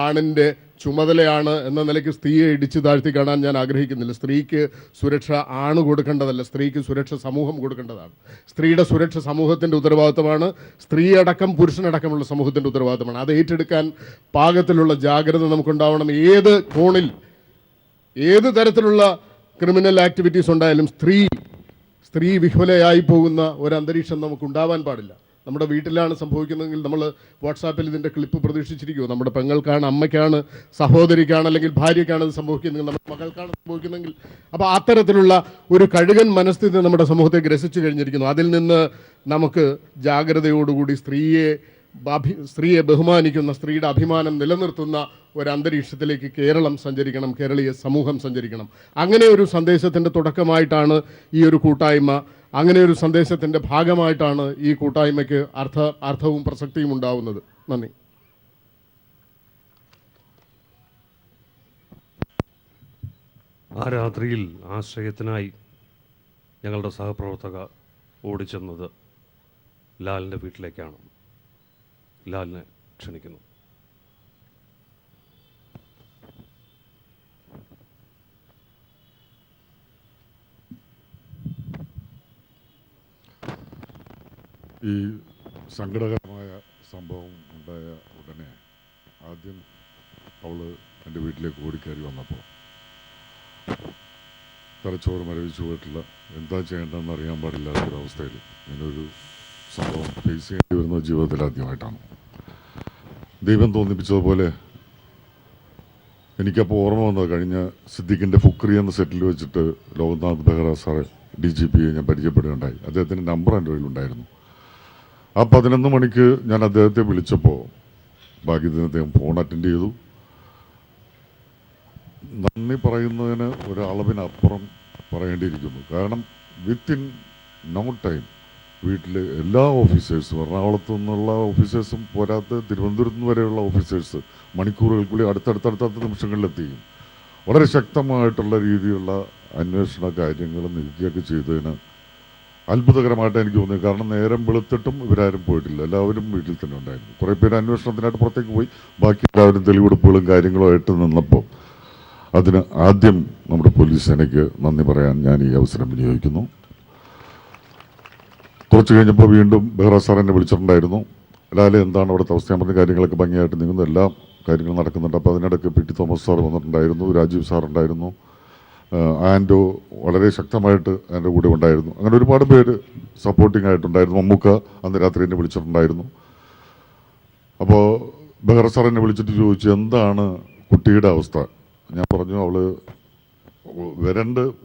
ആണിൻ്റെ ചുമതലയാണ് എന്ന നിലയ്ക്ക് സ്ത്രീയെ ഇടിച്ചു താഴ്ത്തി കാണാൻ ഞാൻ ആഗ്രഹിക്കുന്നില്ല. സ്ത്രീക്ക് സുരക്ഷ ആണ് കൊടുക്കേണ്ടതല്ല, സ്ത്രീക്ക് സുരക്ഷ സമൂഹം കൊടുക്കേണ്ടതാണ്. സ്ത്രീയുടെ സുരക്ഷ സമൂഹത്തിൻ്റെ ഉത്തരവാദിത്തമാണ്. സ്ത്രീയടക്കം പുരുഷനടക്കമുള്ള സമൂഹത്തിൻ്റെ ഉത്തരവാദിത്തമാണ്. അത് ഏറ്റെടുക്കാൻ പാകത്തിലുള്ള ജാഗ്രത നമുക്കുണ്ടാവണം. ഏത് കോണിൽ ഏത് തരത്തിലുള്ള ക്രിമിനൽ ആക്ടിവിറ്റീസ് ഉണ്ടായാലും സ്ത്രീ വിഹുലയായി പോകുന്ന ഒരു അന്തരീക്ഷം നമുക്കുണ്ടാവാൻ പാടില്ല. നമ്മുടെ വീട്ടിലാണ് സംഭവിക്കുന്നതെങ്കിൽ നമ്മൾ വാട്സാപ്പിൽ ഇതിൻ്റെ ക്ലിപ്പ് പ്രതീക്ഷിച്ചിരിക്കുമോ? നമ്മുടെ പെങ്ങൾക്കാണ്, അമ്മയ്ക്കാണ്, സഹോദരിക്കാണ്, അല്ലെങ്കിൽ ഭാര്യയ്ക്കാണ് ഇത് സംഭവിക്കുന്നതെങ്കിൽ, നമ്മുടെ മകൾക്കാണ് സംഭവിക്കുന്നതെങ്കിൽ, അപ്പോൾ അത്തരത്തിലുള്ള ഒരു കഴുകൻ മനസ്ഥിതി നമ്മുടെ സമൂഹത്തെ ഗ്രസിച്ചു കഴിഞ്ഞിരിക്കുന്നു. അതിൽ നിന്ന് നമുക്ക് ജാഗ്രതയോടുകൂടി സ്ത്രീയെ ബഹുമാനിക്കുന്ന, സ്ത്രീയുടെ അഭിമാനം നിലനിർത്തുന്ന ഒരു അന്തരീക്ഷത്തിലേക്ക് കേരളം സഞ്ചരിക്കണം, കേരളീയ സമൂഹം സഞ്ചരിക്കണം. അങ്ങനെ ഒരു സന്ദേശത്തിൻ്റെ തുടക്കമായിട്ടാണ് ഈ ഒരു കൂട്ടായ്മ, അങ്ങനെ ഒരു സന്ദേശത്തിൻ്റെ ഭാഗമായിട്ടാണ് ഈ കൂട്ടായ്മയ്ക്ക് അർത്ഥവും പ്രസക്തിയും ഉണ്ടാവുന്നത്. നന്ദി. ആ രാത്രിയിൽ ആശ്രയത്തിനായി ഞങ്ങളുടെ സഹപ്രവർത്തക ഓടിച്ചെന്നത് ലാലിൻ്റെ വീട്ടിലേക്കാണ്. ലാലിനെ ക്ഷണിക്കുന്നു. ഈ സങ്കടകരമായ സംഭവം ഉണ്ടായ ഉടനെ ആദ്യം അവൾ എൻ്റെ വീട്ടിലേക്ക് ഓടിക്കയറി വന്നപ്പോൾ തലച്ചോറ് മരവിച്ചു പോയിട്ടുള്ള, എന്താ ചെയ്യേണ്ടതെന്ന് അറിയാൻ പാടില്ലാത്തൊരവസ്ഥയിൽ ഇങ്ങനൊരു സംഭവം ഫേസ് ചെയ്യേണ്ടി വരുന്നത് ജീവിതത്തിൽ ആദ്യമായിട്ടാണ്. ദൈവം തോന്നിപ്പിച്ചതുപോലെ എനിക്കപ്പോൾ ഓർമ്മ വന്നത്, കഴിഞ്ഞ സിദ്ദിഖിൻ്റെ ഫുക്രി എന്ന സെറ്റിൽ വെച്ചിട്ട് ലോക്നാഥ് ബെഹ്റ സാറ് DGP ഞാൻ പരിചയപ്പെടുകയുണ്ടായി. അദ്ദേഹത്തിൻ്റെ നമ്പർ എൻ്റെ കയ്യിലുണ്ടായിരുന്നു. ആ 11 മണിക്ക് ഞാൻ അദ്ദേഹത്തെ വിളിച്ചപ്പോൾ ഭാഗ്യത്തിന് അദ്ദേഹം ഫോൺ അറ്റൻഡ് ചെയ്തു. നന്ദി പറയുന്നതിന് ഒരളവിനപ്പുറം പറയേണ്ടിയിരിക്കുന്നു. കാരണം വിത്തിൻ നോ ടൈം വീട്ടിലെ എല്ലാ ഓഫീസേഴ്സും, എറണാകുളത്തു നിന്നുള്ള ഓഫീസേഴ്സും പോരാത്ത തിരുവനന്തപുരത്ത് നിന്ന് വരെയുള്ള ഓഫീസേഴ്സ് അടുത്തടുത്ത നിമിഷങ്ങളിലെത്തിയും വളരെ ശക്തമായിട്ടുള്ള രീതിയിലുള്ള അന്വേഷണ കാര്യങ്ങൾ നീക്കിയൊക്കെ ചെയ്തതിന് അത്ഭുതകരമായിട്ട് എനിക്ക് തോന്നി. കാരണം നേരം വെളുത്തിട്ടും ഇവരാരും പോയിട്ടില്ല, എല്ലാവരും വീട്ടിൽ തന്നെ ഉണ്ടായിരുന്നു. കുറേ പേര് അന്വേഷണത്തിനായിട്ട് പുറത്തേക്ക് പോയി, ബാക്കി എല്ലാവരും തെളിവെടുപ്പുകളും കാര്യങ്ങളും ആയിട്ട് നിന്നപ്പോൾ അതിന് ആദ്യം നമ്മുടെ പോലീസ് സേനയ്ക്ക് നന്ദി പറയാൻ ഞാൻ ഈ അവസരം വിനിയോഗിക്കുന്നു. കുറച്ച് കഴിഞ്ഞപ്പോൾ വീണ്ടും ബെഹ്റ സാർ എന്നെ വിളിച്ചിട്ടുണ്ടായിരുന്നു. ലാലെ എന്താണ് അവിടുത്തെ അവസ്ഥ? ഞാൻ പറഞ്ഞ കാര്യങ്ങളൊക്കെ ഭംഗിയായിട്ട് നീങ്ങുന്നു, എല്ലാ കാര്യങ്ങളും നടക്കുന്നുണ്ട്. അപ്പോൾ അതിനിടയ്ക്ക് PT തോമസ് സാർ വന്നിട്ടുണ്ടായിരുന്നു, രാജീവ് സാർ ഉണ്ടായിരുന്നു, ആൻഡോ വളരെ ശക്തമായിട്ട് എൻ്റെ കൂടെ ഉണ്ടായിരുന്നു. അങ്ങനെ ഒരുപാട് പേര് സപ്പോർട്ടിംഗ് ആയിട്ടുണ്ടായിരുന്നു. മമ്മൂക്ക അന്ന് രാത്രി എന്നെ വിളിച്ചിട്ടുണ്ടായിരുന്നു. അപ്പോൾ ബെഹ്റ സാർ എന്നെ വിളിച്ചിട്ട് ചോദിച്ചു, എന്താണ് കുട്ടിയുടെ അവസ്ഥ? ഞാൻ പറഞ്ഞു, അവൾ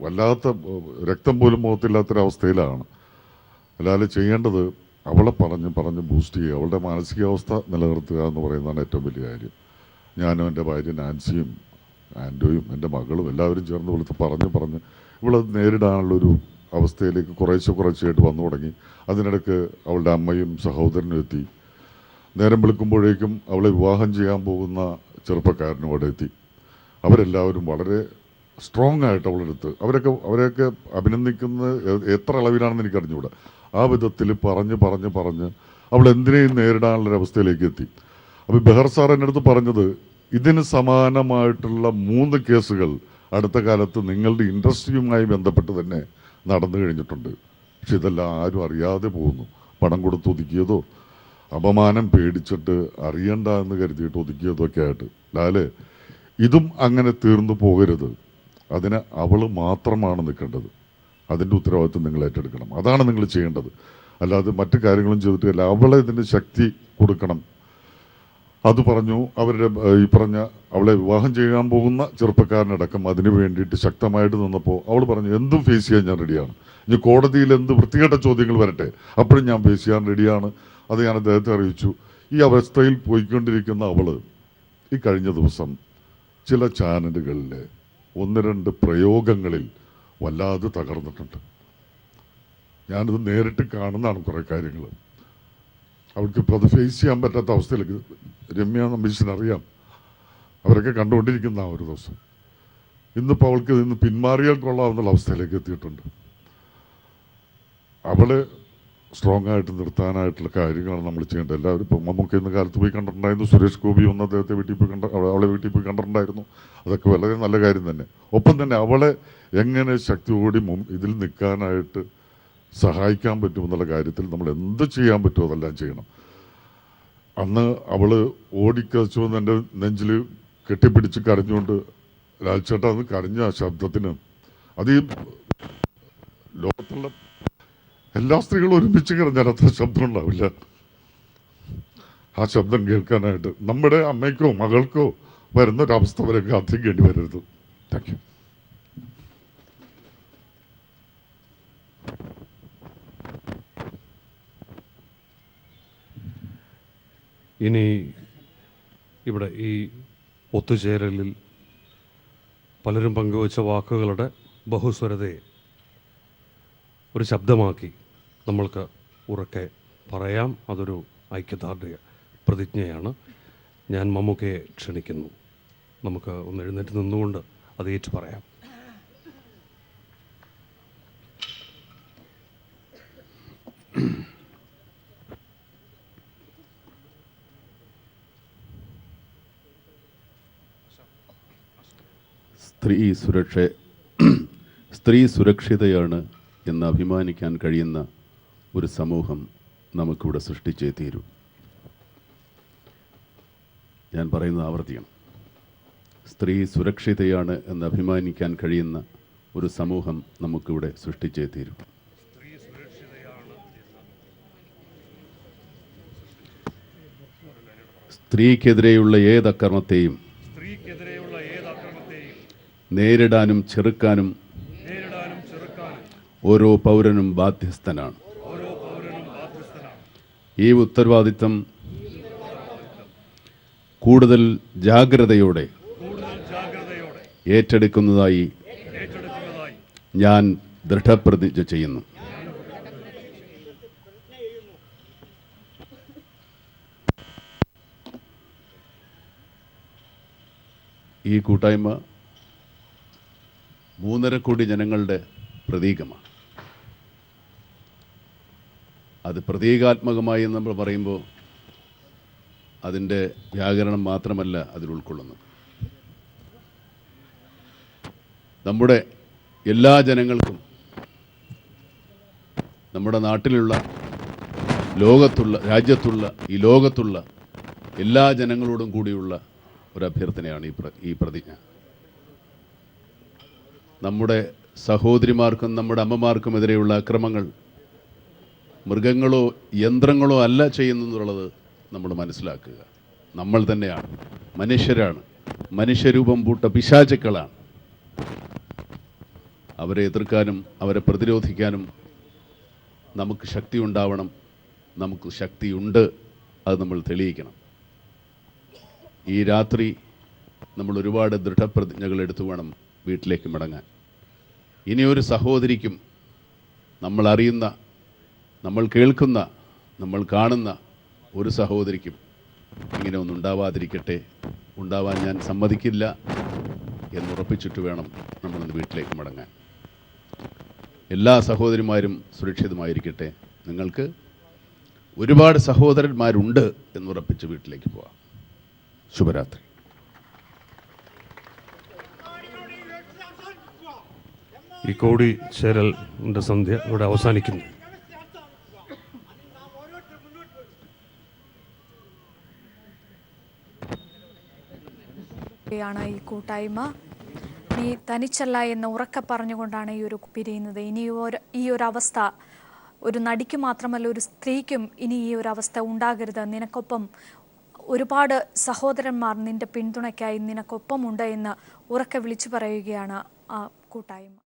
വല്ലാത്ത രക്തം പോലും മുഖത്തില്ലാത്തൊരവസ്ഥയിലാണ്. ലാല് ചെയ്യേണ്ടത് അവളെ പറഞ്ഞ് ബൂസ്റ്റ് ചെയ്യുക, അവളുടെ മാനസികാവസ്ഥ നിലനിർത്തുക എന്ന് പറയുന്നതാണ് ഏറ്റവും വലിയ കാര്യം. ഞാനും എൻ്റെ ഭാര്യ നാൻസിയും ആൻഡോയും എൻ്റെ മകളും എല്ലാവരും ചേർന്ന് വിളിച്ച് പറഞ്ഞ് ഇവളത് നേരിടാനുള്ളൊരു അവസ്ഥയിലേക്ക് കുറേശ്ശെയായിട്ട് വന്നു തുടങ്ങി. അതിനിടയ്ക്ക് അവളുടെ അമ്മയും സഹോദരനും എത്തി. നേരം വെളുക്കുമ്പോഴേക്കും അവളെ വിവാഹം ചെയ്യാൻ പോകുന്ന ചെറുപ്പക്കാരനും അവിടെ എത്തി. അവരെല്ലാവരും വളരെ സ്ട്രോങ് ആയിട്ട് അവളെടുത്ത് അവരെയൊക്കെ അഭിനന്ദിക്കുന്നത് എത്ര അളവിലാണെന്ന് എനിക്കറിഞ്ഞുകൂടാ. ആ വിധത്തിൽ പറഞ്ഞ് അവൾ എന്തിനേയും നേരിടാനുള്ളൊരവസ്ഥയിലേക്ക് എത്തി. അപ്പോൾ ബെഹർ സാർ എൻ്റെ അടുത്ത് പറഞ്ഞത്, ഇതിന് സമാനമായിട്ടുള്ള 3 കേസുകൾ അടുത്ത കാലത്ത് നിങ്ങളുടെ ഇൻഡസ്ട്രിയുമായി ബന്ധപ്പെട്ട് തന്നെ നടന്നു കഴിഞ്ഞിട്ടുണ്ട്. പക്ഷെ ഇതെല്ലാം ആരും അറിയാതെ പോകുന്നു. പണം കൊടുത്ത് ഒതുക്കിയതോ അപമാനം പേടിച്ചിട്ട് അറിയണ്ട എന്ന് കരുതിയിട്ട് ഒതുക്കിയതോ ഒക്കെ ആയിട്ട്. ലാല്, ഇതും അങ്ങനെ തീർന്നു പോകരുത്. അതിന് അവൾ മാത്രമാണ് നിൽക്കേണ്ടത്. അതിൻ്റെ ഉത്തരവാദിത്വം നിങ്ങൾ ഏറ്റെടുക്കണം. അതാണ് നിങ്ങൾ ചെയ്യേണ്ടത്. അല്ലാതെ മറ്റു കാര്യങ്ങളും ചെയ്തിട്ടില്ല. അവളെ ഇതിന് ശക്തി കൊടുക്കണം. അത് പറഞ്ഞു. അവരുടെ ഈ പറഞ്ഞ അവളെ വിവാഹം ചെയ്യാൻ പോകുന്ന ചെറുപ്പക്കാരനടക്കം അതിന് വേണ്ടിയിട്ട് ശക്തമായിട്ട് നിന്നപ്പോൾ അവൾ പറഞ്ഞു, എന്തും ഫേസ് ചെയ്യാൻ ഞാൻ റെഡിയാണ്. ഇനി കോടതിയിൽ എന്ത് വൃത്തികെട്ട ചോദ്യങ്ങൾ വരട്ടെ, അപ്പോഴും ഞാൻ ഫേസ് ചെയ്യാൻ റെഡിയാണ്. അത് ഞാൻ അദ്ദേഹത്തെ അറിയിച്ചു. ഈ അവസ്ഥയിൽ പോയിക്കൊണ്ടിരിക്കുന്ന അവൾ ഈ കഴിഞ്ഞ ദിവസം ചില ചാനലുകളിലെ 1-2 പ്രയോഗങ്ങളിൽ വല്ലാതെ തകർന്നിട്ടുണ്ട്. ഞാനത് നേരിട്ട് കാണുന്നതാണ് കുറേ കാര്യങ്ങൾ. അവൾക്ക് ഇപ്പോൾ അത് ഫേസ് ചെയ്യാൻ പറ്റാത്ത അവസ്ഥയിലേക്ക് രമ്യ നമ്പീശനറിയാം. അവരൊക്കെ കണ്ടുകൊണ്ടിരിക്കുന്ന ആ ഒരു ദിവസം ഇന്നിപ്പോൾ അവൾക്ക് നിന്ന് പിന്മാറിയാൽ കൊള്ളാവുന്ന അവസ്ഥയിലേക്ക് എത്തിയിട്ടുണ്ട്. അവളെ സ്ട്രോങ് ആയിട്ട് നിർത്താനായിട്ടുള്ള കാര്യങ്ങളാണ് നമ്മൾ ചെയ്യേണ്ടത്. എല്ലാവരും ഇപ്പം മമ്മൂക്ക ഇന്ന് കാലത്ത് പോയി കണ്ടിട്ടുണ്ടായിരുന്നു. സുരേഷ് ഗോപി ഒന്ന് അദ്ദേഹത്തെ വീട്ടിൽ പോയി അവളെ വീട്ടിൽ പോയി കണ്ടിട്ടുണ്ടായിരുന്നു. അതൊക്കെ വളരെ നല്ല കാര്യം തന്നെ. ഒപ്പം തന്നെ അവളെ എങ്ങനെ ശക്തിയോടി ഇതിൽ നിൽക്കാനായിട്ട് സഹായിക്കാൻ പറ്റുമെന്നുള്ള കാര്യത്തിൽ നമ്മൾ എന്ത് ചെയ്യാൻ പറ്റുമോ അതെല്ലാം ചെയ്യണം. അന്ന് അവൾ ഓടിക്കച്ചു വന്ന് എൻ്റെ നെഞ്ചിൽ കെട്ടിപ്പിടിച്ച് കരഞ്ഞുകൊണ്ട്, ലാൽച്ചേട്ടാ അന്ന് കരഞ്ഞ ആ ശബ്ദത്തിന്, അത് ഈ ലോകത്തുള്ള എല്ലാ സ്ത്രീകളും ഒരുമിച്ച് കരഞ്ഞാൽ അത്ര ശബ്ദം ഉണ്ടാവില്ല. ആ ശബ്ദം കേൾക്കാനായിട്ട് നമ്മുടെ അമ്മയ്ക്കോ മകൾക്കോ വരുന്നൊരവസ്ഥ വരെ കാത്തിരിക്കേണ്ടി വരരുത്. Thank you. ഇനി ഇവിടെ ഈ ഒത്തുചേരലിൽ പലരും പങ്കുവച്ച വാക്കുകളുടെ ബഹുസ്വരതയെ ഒരു ശബ്ദമാക്കി നമ്മൾക്ക് ഉറക്കെ പറയാം. അതൊരു ഐക്യദാർഢ്യ പ്രതിജ്ഞയാണ്. ഞാൻ മമ്മൂക്കയെ ക്ഷണിക്കുന്നു. നമുക്ക് ഒന്ന് എഴുന്നേറ്റ് നിന്നുകൊണ്ട് അത് ഏറ്റു പറയാം. സ്ത്രീ സുരക്ഷിതയാണ് എന്ന് അഭിമാനിക്കാൻ കഴിയുന്ന ഒരു സമൂഹം നമുക്കിവിടെ സൃഷ്ടിച്ചേ തീരൂ. ഞാൻ പറയുന്നത് ആവർത്തിക്കണം. സ്ത്രീ സുരക്ഷിതയാണ് എന്ന് അഭിമാനിക്കാൻ കഴിയുന്ന ഒരു സമൂഹം നമുക്കിവിടെ സൃഷ്ടിച്ചേ തീരൂ. സ്ത്രീക്കെതിരെയുള്ള ഏത് അക്രമത്തെയും നേരിടാനും ചെറുക്കാനും ഓരോ പൗരനും ബാധ്യസ്ഥനാണ്. ഈ ഉത്തരവാദിത്തം കൂടുതൽ ജാഗ്രതയോടെ ഏറ്റെടുക്കുന്നതായി ഞാൻ ദൃഢപ്രതിജ്ഞ ചെയ്യുന്നു. ഈ കൂട്ടായ്മ 3.5 കോടി ജനങ്ങളുടെ പ്രതീകമാണ്. അത് പ്രതീകാത്മകമായി നമ്മൾ പറയുമ്പോൾ അതിൻ്റെ വ്യാകരണം മാത്രമല്ല അതിൽ ഉൾക്കൊള്ളുന്നത്. നമ്മുടെ എല്ലാ ജനങ്ങൾക്കും, നമ്മുടെ നാട്ടിലുള്ള, ലോകത്തുള്ള, രാജ്യത്തുള്ള, ഈ ലോകത്തുള്ള എല്ലാ ജനങ്ങളോടും കൂടിയുള്ള ഒരു അഭ്യർത്ഥനയാണ് ഈ പ്രതിജ്ഞ. നമ്മുടെ സഹോദരിമാർക്കും നമ്മുടെ അമ്മമാർക്കുമെതിരെയുള്ള അക്രമങ്ങൾ മൃഗങ്ങളോ യന്ത്രങ്ങളോ അല്ല ചെയ്യുന്നെന്നുള്ളത് നമ്മൾ മനസ്സിലാക്കുക. നമ്മൾ തന്നെയാണ്, മനുഷ്യരാണ്, മനുഷ്യരൂപം പൂട്ട പിശാചുക്കളാണ്. അവരെ എതിർക്കാനും അവരെ പ്രതിരോധിക്കാനും നമുക്ക് ശക്തി ഉണ്ടാവണം, നമുക്ക് ശക്തിയുണ്ട്. അത് നമ്മൾ തെളിയിക്കണം. ഈ രാത്രി നമ്മൾ ഒരുപാട് ദൃഢപ്രതിജ്ഞകൾ എടുത്തു വേണം വീട്ടിലേക്ക് മടങ്ങാൻ. ഇനിയൊരു സഹോദരിക്കും നമ്മൾ അറിയുന്ന, നമ്മൾ കേൾക്കുന്ന, നമ്മൾ കാണുന്ന ഒരു സഹോദരിക്കും ഇങ്ങനെ ഒന്നും ഉണ്ടാവാതിരിക്കട്ടെ, ഉണ്ടാവാൻ ഞാൻ സമ്മതിക്കില്ല എന്നുറപ്പിച്ചിട്ട് വേണം നമ്മളിന്ന് വീട്ടിലേക്ക് മടങ്ങാൻ. എല്ലാ സഹോദരിമാരും സുരക്ഷിതമായിരിക്കട്ടെ. നിങ്ങൾക്ക് ഒരുപാട് സഹോദരന്മാരുണ്ട് എന്നുറപ്പിച്ച് വീട്ടിലേക്ക് പോവാം. ശുഭരാത്രി. ഈ കൂടിച്ചേരലിൻ്റെ സന്ധ്യ ഇവിടെ അവസാനിക്കുന്നു. ാണ് ഈ കൂട്ടായ്മ. നീ തനിച്ചല്ല എന്ന് ഉറക്കെ പറഞ്ഞുകൊണ്ടാണ് ഈ ഒരു പിരിയുന്നത്. ഇനി ഈ ഒരു അവസ്ഥ ഒരു നടിക്ക് മാത്രമല്ല, ഒരു സ്ത്രീക്കും ഇനി ഈ ഒരു അവസ്ഥ ഉണ്ടാകരുത്. നിനക്കൊപ്പം ഒരുപാട് സഹോദരന്മാർ നിന്റെ പിന്തുണയ്ക്കായി നിനക്കൊപ്പമുണ്ട് എന്ന് ഉറക്കെ വിളിച്ചു പറയുകയാണ് ആ കൂട്ടായ്മ.